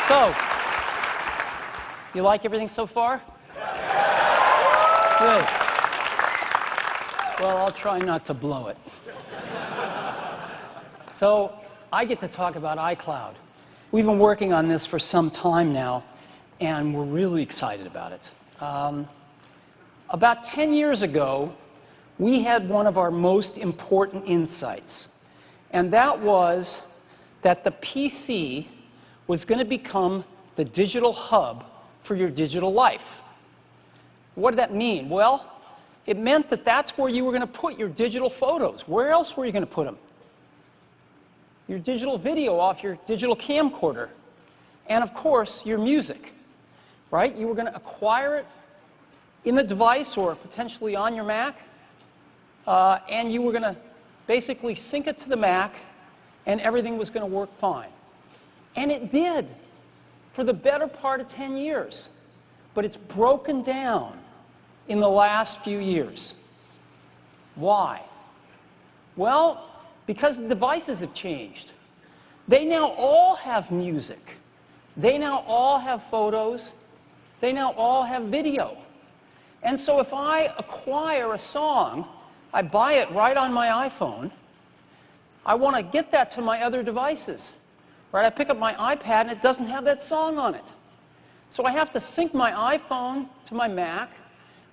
So, you like everything so far? Good. Well, I'll try not to blow it. So, I get to talk about iCloud. We've been working on this for some time now, and we're really excited about it. About 10 years ago, we had one of our most important insights, and that was that the PC was going to become the digital hub for your digital life. What did that mean? Well, it meant that that's where you were going to put your digital photos. Where else were you going to put them? Your digital video off your digital camcorder. And of course, your music, right? You were going to acquire it in the device or potentially on your Mac, and you were going to basically sync it to the Mac, and everything was going to work fine. And it did for the better part of 10 years. But it's broken down in the last few years. Why? Well, because the devices have changed. They now all have music. They now all have photos. They now all have video. And so if I acquire a song, I buy it right on my iPhone, I want to get that to my other devices. Right? I pick up my iPad and it doesn't have that song on it. So I have to sync my iPhone to my Mac.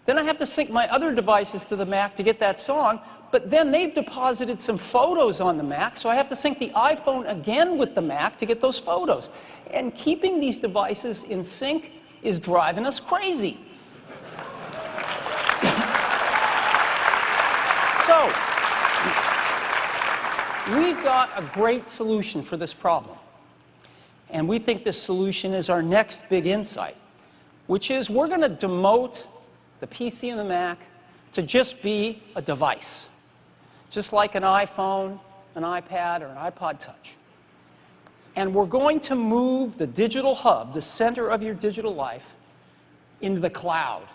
Then I have to sync my other devices to the Mac to get that song. But then they've deposited some photos on the Mac, so I have to sync the iPhone again with the Mac to get those photos. And keeping these devices in sync is driving us crazy. So, we've got a great solution for this problem. And we think this solution is our next big insight, which is we're going to demote the PC and the Mac to just be a device, just like an iPhone, an iPad, or an iPod Touch. And we're going to move the digital hub, the center of your digital life, into the cloud.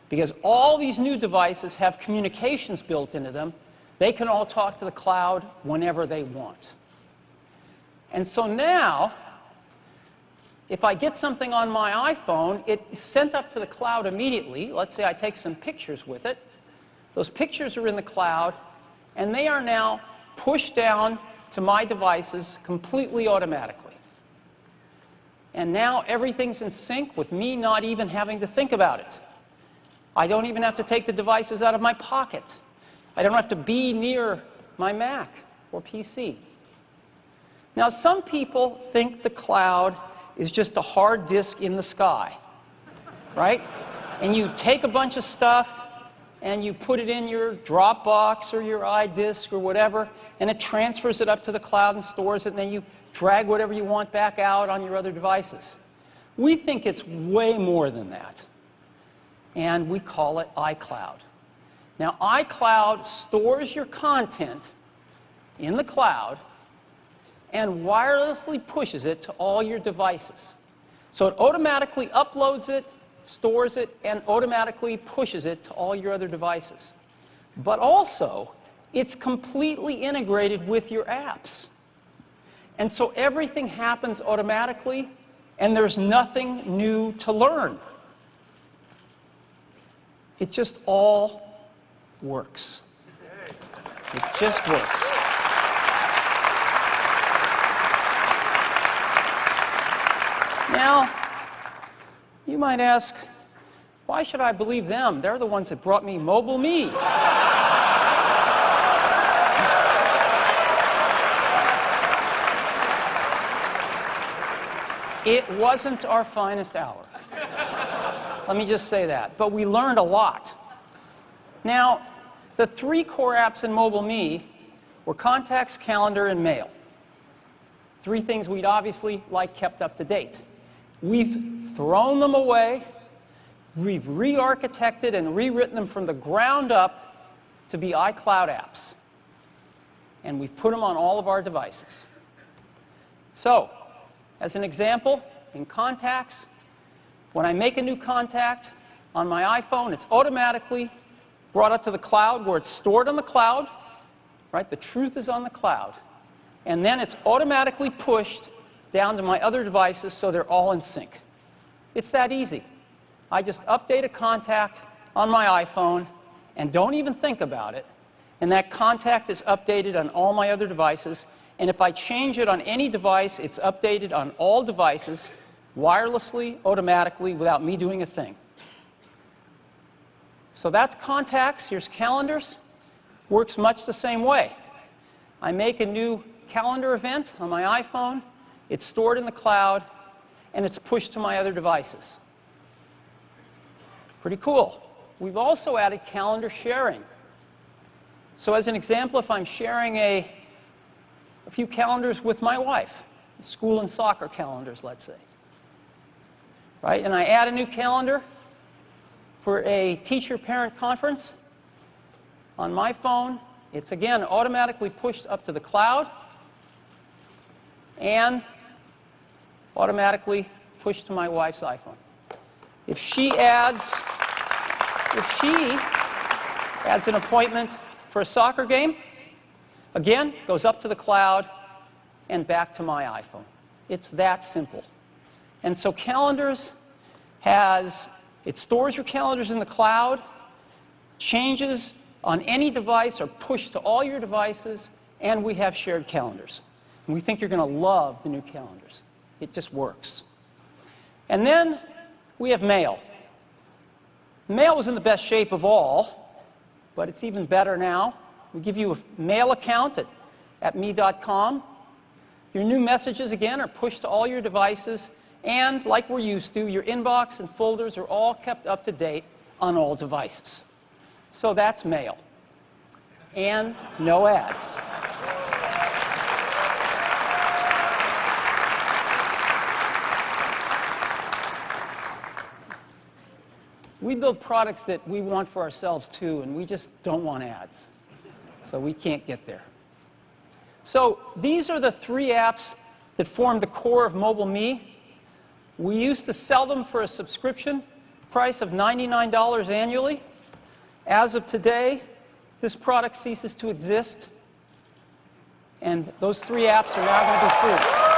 Because all these new devices have communications built into them. They can all talk to the cloud whenever they want. And so now, if I get something on my iPhone, it's sent up to the cloud immediately. Let's say I take some pictures with it. Those pictures are in the cloud, and they are now pushed down to my devices completely automatically. And now everything's in sync with me not even having to think about it. I don't even have to take the devices out of my pocket. I don't have to be near my Mac or PC. Now, some people think the cloud is just a hard disk in the sky, right? And you take a bunch of stuff and you put it in your Dropbox or your iDisk or whatever, and it transfers it up to the cloud and stores it, and then you drag whatever you want back out on your other devices. We think it's way more than that, and we call it iCloud. Now, iCloud stores your content in the cloud and wirelessly pushes it to all your devices. So it automatically uploads it, stores it, and automatically pushes it to all your other devices. But also, it's completely integrated with your apps. And so everything happens automatically, and there's nothing new to learn. It just all works. It just works. Now, you might ask, why should I believe them? They're the ones that brought me Mobile Me. It wasn't our finest hour. Let me just say that. But we learned a lot. Now, the three core apps in Mobile Me were Contacts, Calendar, and Mail. Three things we'd obviously like kept up to date. We've thrown them away. We've re-architected and rewritten them from the ground up to be iCloud apps. And we've put them on all of our devices. So, as an example, in Contacts, when I make a new contact on my iPhone, it's automatically brought up to the cloud where it's stored on the cloud. right? The truth is on the cloud. And then it's automatically pushed down to my other devices so they're all in sync. It's that easy. I just update a contact on my iPhone and don't even think about it, and that contact is updated on all my other devices, and if I change it on any device, it's updated on all devices, wirelessly, automatically, without me doing a thing. So that's contacts. Here's calendars. Works much the same way. I make a new calendar event on my iPhone, it's stored in the cloud, and it's pushed to my other devices. Pretty cool. We've also added calendar sharing. So as an example, if I'm sharing a few calendars with my wife, school and soccer calendars, let's say, right? And I add a new calendar for a teacher-parent conference on my phone, it's again automatically pushed up to the cloud and automatically pushed to my wife's iPhone. If she adds an appointment for a soccer game, again, goes up to the cloud and back to my iPhone. It's that simple. And so calendars it stores your calendars in the cloud, changes on any device are pushed to all your devices, and we have shared calendars. And we think you're going to love the new calendars. It just works. And then we have mail. Mail was in the best shape of all, but it's even better now. We give you a mail account at me.com. Your new messages, again, are pushed to all your devices, and like we're used to, your inbox and folders are all kept up to date on all devices. So that's mail. And no ads. We build products that we want for ourselves too, and we just don't want ads. So we can't get there. So these are the three apps that form the core of Mobile Me. We used to sell them for a subscription price of $99 annually. As of today, this product ceases to exist, and those three apps are now going to be free.